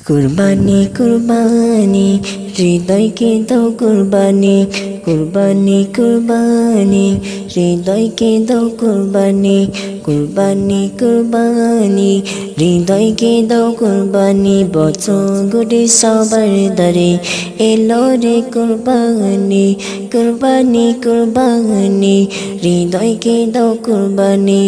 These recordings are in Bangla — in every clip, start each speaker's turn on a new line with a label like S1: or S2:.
S1: কুরবানি কুরবানি হৃদয়কে দাও কুরবানি, কুরবানি কুরবানি হৃদয়কে দাও কুরবানি, কুরবানি কুরবানি হৃদয়কে দাও কুরবানি। বছর ঘুরে সবার দ্বারে এলো রে কুরবানি, কুরবানি কুরবানি হৃদয়কে দাও কুরবানি।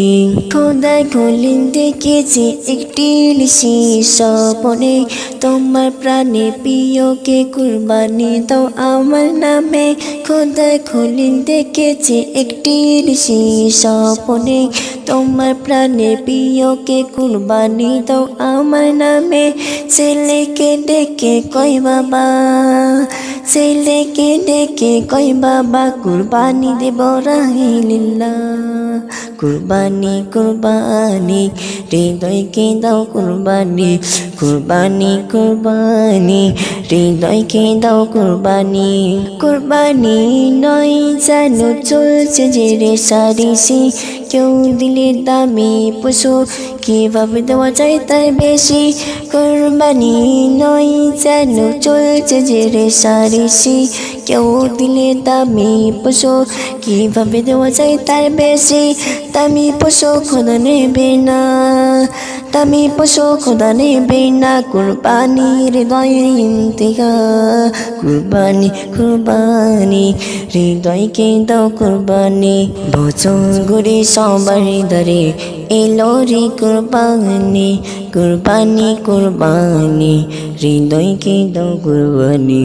S1: খোদায় খলিল দেখেছি একটি লিসি স্বপনে, তোমার প্রাণে প্রিয়কে কুরবানি দাও আমার নামে। খোদায় খলিল দেখেছি একটি লিসি স্বপনে, তোমার প্রাণে প্রিয়কে কুরবানি দাও আমার নামে। ছেলেকে ডেকে কই বাবা, ছেলেকে ডেকে কই বাবা কুরবানি দেব রাহিলিল্লাহ। কুরবানি কুরবানি হৃদয়কে দাও কুরবানি, কুরবানি কুরবানি হৃদয়কে দাও কুরবানি। কুরবানি নয় যেন চলছে যে রেশারেশি, কেউ দিলে দামি পশু কিভাবে দেওয়া যায় তার বেশি। কুরবানি নয় যেন চলছে যে রেশারেশি, কেউ দিলে দামি পশু কিভাবে দেওয়া যায় তার বেশি। দামি পশু খোদা নেবে না, দামি পশু খোদা নেবে না, কুরবানির হৃদয়ের ইন্তেহা। কুরবানি কুরবানি হৃদয়কে দাও কুরবানি। বছর ঘুরে সবার দ্বারে এলো রে কুরবানি, কুরবানি কুরবানি হৃদয়কে দাও কুরবানি।